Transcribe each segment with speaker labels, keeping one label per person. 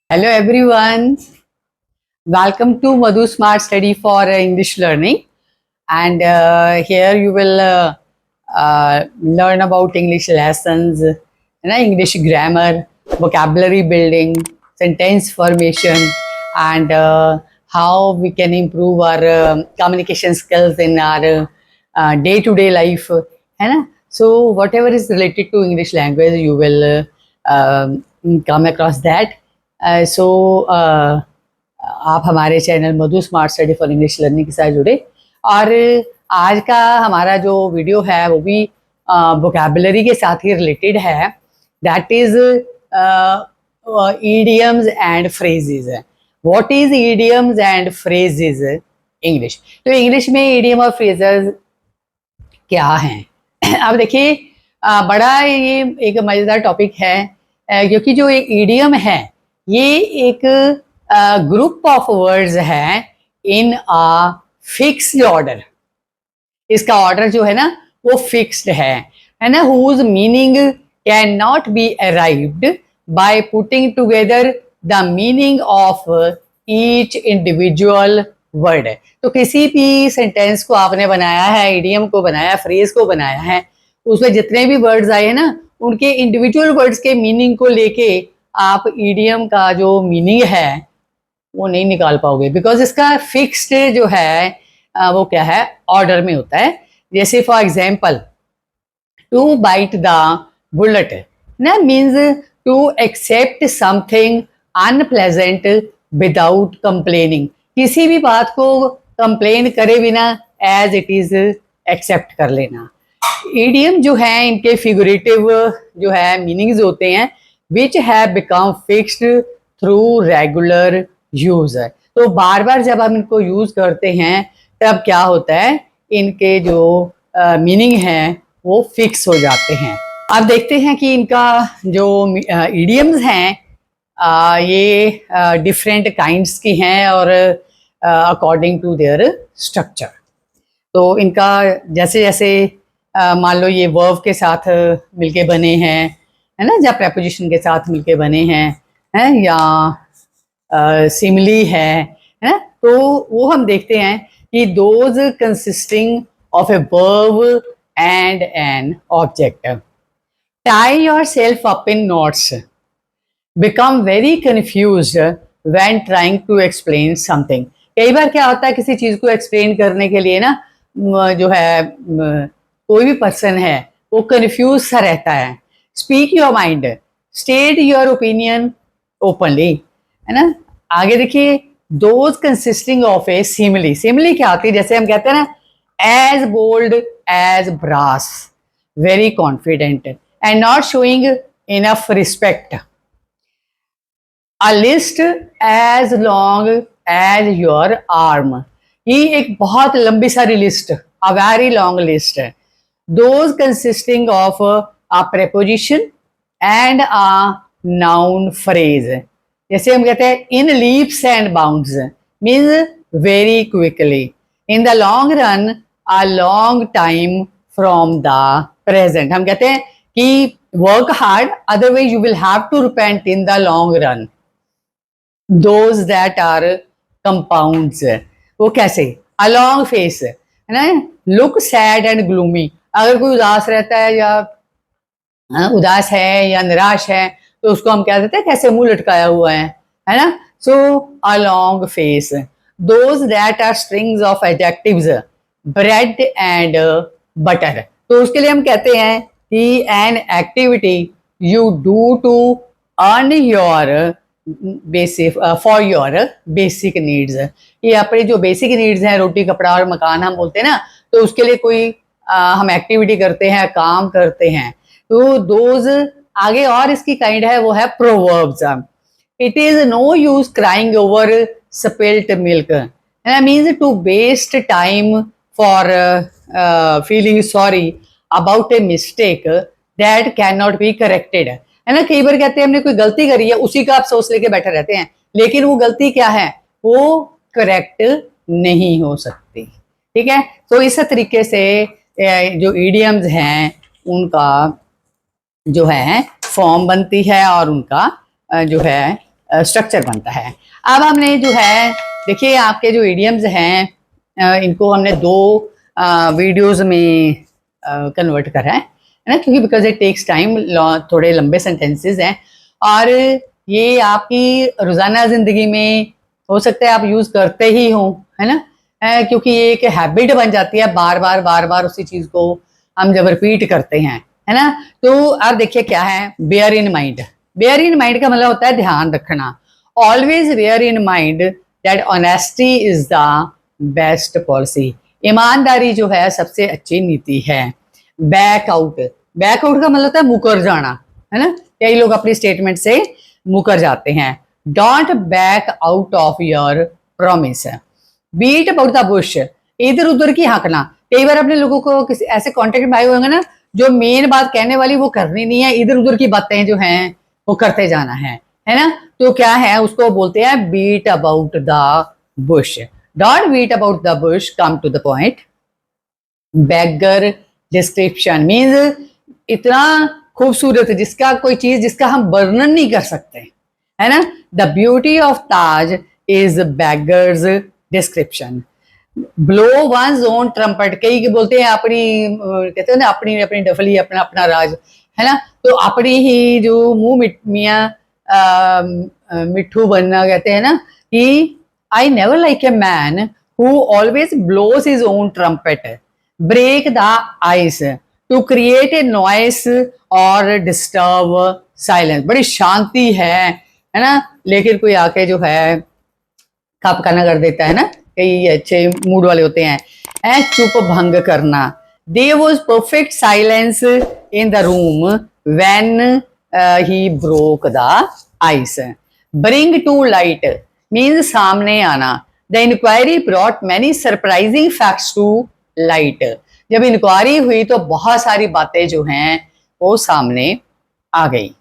Speaker 1: Hello everyone, welcome to Madhu Smart Study for English Learning, and here you will learn about English lessons, English grammar, vocabulary building, sentence formation, and how we can improve our communication skills in our day-to-day life, है ना? So whatever is related to English language, you will come across that. आप हमारे channel Madhu smart study for English learning के साथ जुड़े। और आज का हमारा जो वीडियो है वो भी वोकैबुलरी के साथ ही रिलेटेड है। That is idioms and phrases. What is idioms and phrases English? तो इंग्लिश में ईडियम और फ्रेजेस क्या हैं? अब देखिए, बड़ा ये एक मज़ेदार टॉपिक है, क्योंकि जो एक ईडियम है ये एक ग्रुप ऑफ वर्ड्स है इन अ फिक्स्ड ऑर्डर। इसका ऑर्डर जो है ना वो फिक्स्ड है ना, whose meaning can not be arrived by putting together the meaning of each individual word. तो किसी भी सेंटेंस को आपने बनाया है, ईडियम को बनाया, फ्रेज को बनाया है, उसमें जितने भी वर्ड्स आए हैं ना उनके इंडिविजुअल वर्ड्स के मीनिंग को लेके आप ईडियम का जो मीनिंग है वो नहीं निकाल पाओगे, बिकॉज इसका फिक्स्ड जो है वो क्या है, ऑर्डर में होता है। जैसे for example, to bite the bullet ना means to accept something unpleasant without complaining. किसी भी बात को कंप्लेन करे बिना एज इट इज एक्सेप्ट कर लेना। ईडियम जो है इनके फिगरेटिव जो है मीनिंग्स होते हैं which have become fixed through regular use. तो बार बार जब हम इनको यूज करते हैं तब क्या होता है, इनके जो मीनिंग हैं वो फिक्स हो जाते हैं। अब देखते हैं कि इनका जो ईडियम्स हैं ये डिफरेंट काइंड्स की हैं और अकॉर्डिंग टू देयर स्ट्रक्चर। तो इनका जैसे जैसे मान लो ये वर्ब के साथ मिलके बने हैं, है ना, या प्रेपोजिशन के साथ मिलके बने हैं या सिमिली है ना, तो वो हम देखते हैं कि those consisting of a verb and an object. Tie yourself up in knots, become very confused when trying to explain something. कई बार क्या होता है, किसी चीज़ को एक्सप्लेन करने के लिए ना जो है कोई भी पर्सन है वो कंफ्यूज सा रहता है। Speak your mind, state your opinion openly, है ना। आगे देखिए, those consisting of a simile. Simile क्या होती है, जैसे हम कहते हैं ना, as bold as brass, very confident and not showing enough respect. A list as long as your arm. ये एक बहुत लंबी सारी list, a very long list है। Those consisting of a preposition and a noun phrase. जैसे हम कहते हैं in leaps and bounds means very quickly, in the long run, a long time from the present. हम कहते हैं कि work hard, otherwise you will have to repent in the long run. Those that are compounds, वो कैसे, a long face, है ना, look sad and gloomy। अगर कोई उदास रहता है या उदास है या निराश है तो उसको हम क्या देते हैं, कैसे मुंह लटकाया हुआ है ना। So a long face. Those that are strings of adjectives, bread and butter. तो उसके लिए हम कहते हैं कि an activity you do to earn your basic for your basic needs. ये अपने जो बेसिक नीड्स हैं, रोटी कपड़ा और मकान हम बोलते हैं ना, तो उसके लिए कोई हम एक्टिविटी करते हैं, काम करते हैं। तो दोज आगे और इसकी काइंड है वो है proverbs. It is no use crying over spilt milk, means to waste time for feeling sorry about a mistake that can not be corrected, है ना। कई बार कहते हैं हमने कोई गलती करी है, उसी का आप सोच लेके बैठे रहते हैं, लेकिन वो गलती क्या है, वो करेक्ट नहीं हो सकती। ठीक है, तो इस तरीके से जो ईडियम्स हैं उनका जो है फॉर्म बनती है और उनका जो है स्ट्रक्चर बनता है। अब हमने जो है देखिए आपके जो इडियम्स हैं इनको हमने दो वीडियोस में कन्वर्ट करा है ना, क्योंकि बिकॉज इट टेक्स टाइम, थोड़े लंबे सेंटेंसेस हैं और ये आपकी रोज़ाना ज़िंदगी में हो सकता है आप यूज़ करते ही हो, है ना, क्योंकि ये एक हैबिट बन जाती है, बार बार उसी चीज़ को हम जब रिपीट करते हैं, है ना। तो अब देखिए क्या है, bear in mind. Bear in mind का मतलब होता है ध्यान रखना। Always bear in mind that honesty is the best policy. ईमानदारी जो है सबसे अच्छी नीति है। बैक आउट, बैक आउट का मतलब होता है मुकर जाना, है ना, कई लोग अपनी स्टेटमेंट से मुकर जाते हैं। Don't back out of your promise. Beat about the bush, इधर उधर की हाँकना। कई बार अपने लोगों को किसी ऐसे कॉन्टेक्ट में आए होंगे ना, जो मेन बात कहने वाली वो करनी नहीं है, इधर उधर की बातें जो हैं वो करते जाना है ना। तो क्या है, उसको बोलते हैं beat about the bush. Don't beat about the bush, come to the point. Beggar description means इतना खूबसूरत जिसका कोई चीज जिसका हम वर्णन नहीं कर सकते, है ना। The beauty of Taj is beggars description. Blow one own trumpet, कई बोलते हैं अपनी कहते हैं ना अपनी अपनी डफली, अपना अपना राज, है ना। तो अपनी ही जो मुंह मियाँ मिट्ठू बनना कहते हैं ना, कि I never like a man who always blows his own trumpet, break the ice to create a noise और डिस्टर्ब साइलेंस। बड़ी शांति है ना, लेकिन कोई आके जो है खपकाना कर देता है ना, कई अच्छे मूड वाले होते हैं। चुप भंग करना। There was perfect silence in the room when he broke the ice. Bring to light means सामने आना। The inquiry brought many surprising facts to light. जब इंक्वायरी हुई तो बहुत सारी बातें जो हैं वो सामने आ गई।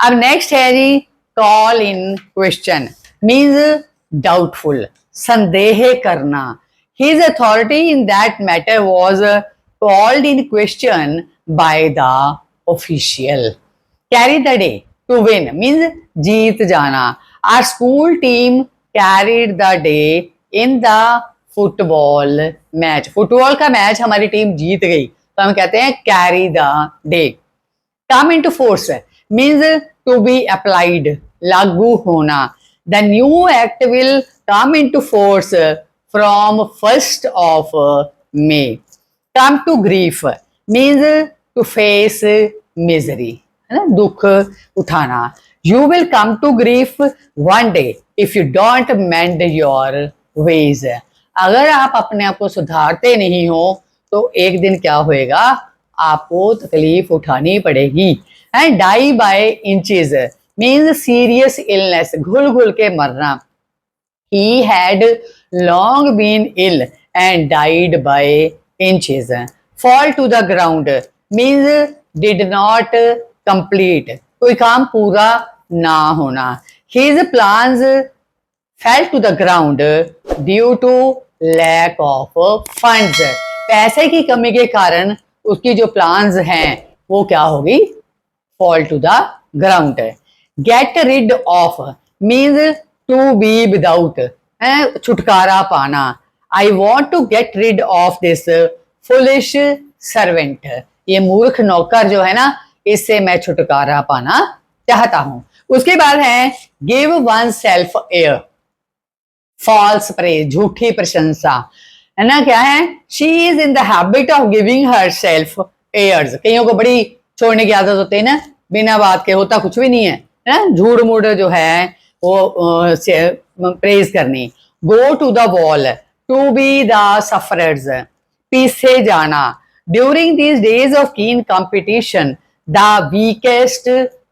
Speaker 1: अब नेक्स्ट है जी call in question means doubtful, संदेह करना। His authority in that matter was called in question by the official. Carry the day to win means जीत जाना। Our school team carried the day in the football match. Football का match हमारी team जीत गई, तो हम कहते हैं carry the day. Come into force means to be applied, लागू होना। The new act will come into force from 1st of May. Come to grief means to face misery, है ना, दुख उठाना। You will come to grief one day if you don't mend your ways. अगर आप अपने आप को सुधारते नहीं हो तो एक दिन क्या होएगा, आपको तकलीफ उठानी पड़ेगी। And die by inches means serious illness, घुल घुल के मरना। He had long been ill and died by inches. Fall to the ground means did not complete, कोई काम पूरा ना होना। His plans fell to the ground due to lack of funds. पैसे की कमी के कारण उसकी जो प्लान्स हैं वो क्या होगी, fall to the ground. Get rid of means to be without, छुटकारा पाना। I want to get rid of this foolish servant, ये मूर्ख नौकर जो है ना, इससे मैं छुटकारा पाना चाहता हूं। उसके बाद है give oneself air, false praise, झूठी प्रशंसा, है ना। क्या है, she is in the habit of giving herself airs. कईयों को बड़ी छोड़ने की आदत होती है ना, बिना बात के होता कुछ भी नहीं है ना, झूठ मूठ जो है वो प्रेज करनी। Go to the wall to be the sufferers, पीछे जाना। During these days of keen competition the weakest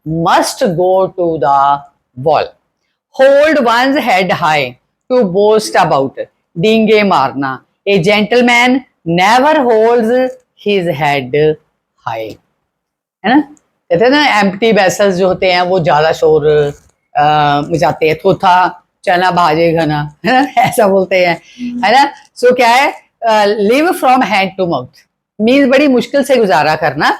Speaker 1: must go to the wall. Hold one's head high to boast about, डींगे मारना। A gentleman never holds his head high, है ना। कहते हैं ना empty vessels जो होते हैं वो ज्यादा शोर मचाते हैं, थोथा चना भाजेगा ना, है ना, ऐसा बोलते हैं, है ना। सो क्या है, live from hand to mouth means बड़ी मुश्किल से गुजारा करना।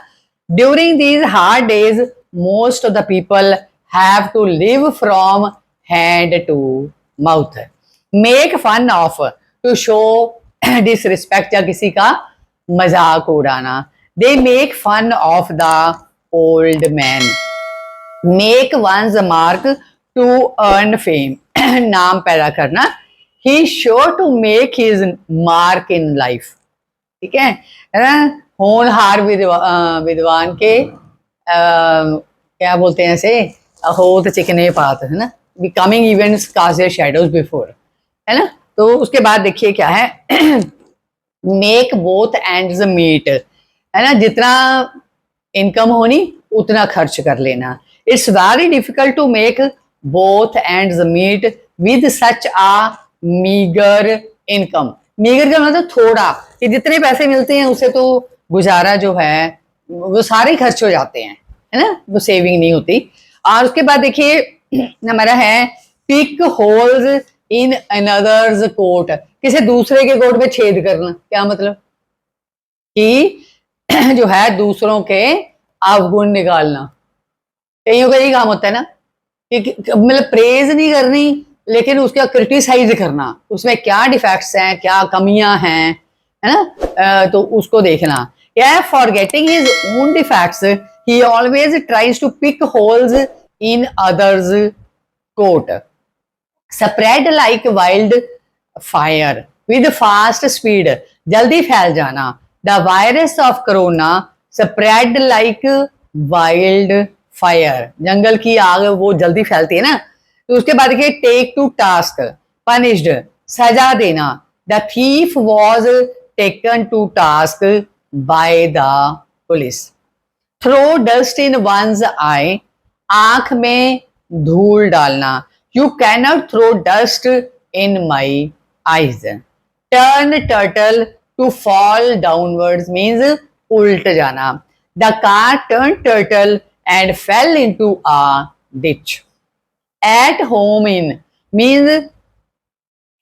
Speaker 1: During these hard days most of the people have to live from hand to mouth. Make fun of, to show disrespect या किसी का मजाक उड़ाना। They make fun of the old man. Make one's mark to earn fame, नाम पैदा करना। He sure to make his mark in life. ठीक है ना। होनहार विद्वान के क्या बोलते हैं ऐसे, होत चिकने पात, है ना। Becoming events cast their shadows before, है ना। तो उसके बाद देखिए क्या है, मेक बोथ एंड्स मीट, है ना। जितना इनकम होनी उतना खर्च कर लेना। It's very difficult to make both ends meet with such a meagre income. Meagre का मतलब थोड़ा, कि जितने पैसे मिलते हैं उससे तो गुजारा जो है वो सारे खर्च हो जाते हैं, है ना, वो सेविंग नहीं होती। और उसके बाद देखिए हमारा है pick holes in another's coat, किसी दूसरे के कोट में छेद करना। क्या मतलब कि जो है दूसरों के अवगुण निकालना। कईयों का यही काम होता है ना, कि मतलब प्रेज नहीं करनी लेकिन उसका क्रिटिसाइज करना, उसमें क्या डिफेक्ट्स हैं, क्या कमियां हैं, है ना। तो उसको देखना। या forgetting his own defects, he always tries to pick holes in others coat. Spread like wildfire with fast speed, जल्दी फैल जाना। The virus of corona spread like wildfire, जंगल की आग वो जल्दी फैलती है ना। तो उसके बाद देखिए टेक टू टास्क, पनिश्ड, सजा देना। The thief was taken to task by the police. Throw dust in one's eye, आंख में धूल डालना। You cannot throw dust in my eyes. Turn turtle to fall downwards means उल्ट जाना। The car turn turtle and fell into a ditch. At home in means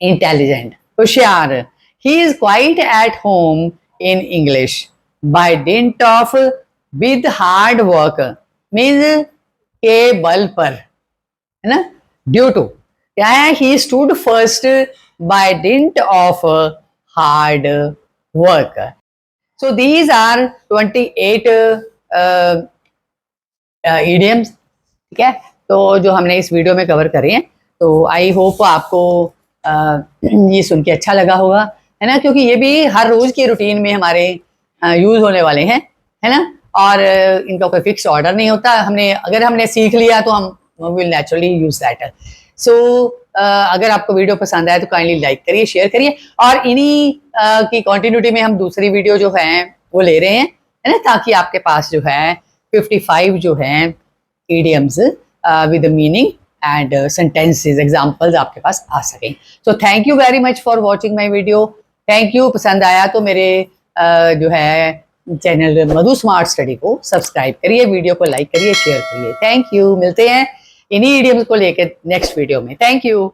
Speaker 1: intelligent, होशियार। He is quite at home in English by dint of with hard work means के बल पर, है ना, due to क्या है, he stood first by dint of hard work. So these are 28 idioms, ठीक है, तो जो हमने इस वीडियो में कवर करे हैं। तो आई होप आपको ये सुन के अच्छा लगा होगा, है ना, क्योंकि ये भी हर रोज के रूटीन में हमारे यूज होने वाले हैं, है ना। और इनका कोई फिक्स ऑर्डर नहीं होता। अगर हमने सीख लिया तो हम विल नेचुरली यूज दैट। सो अगर आपको वीडियो पसंद आए तो काइंडली लाइक करिए, शेयर करिए। और इन्हीं की कंटिन्यूटी में हम दूसरी वीडियो जो है वो ले रहे हैं, है ना, ताकि आपके पास जो है 55 जो है idioms with the meaning and sentences, examples आपके पास आ सकें। So thank you very much for watching my video. Thank you। पसंद आया तो मेरे जो है चैनल मधु स्मार्ट स्टडी को सब्सक्राइब करिए, वीडियो को लाइक करिए, शेयर करिए। Thank you. मिलते हैं इन्हीं idioms को लेकर नेक्स्ट वीडियो में। Thank you.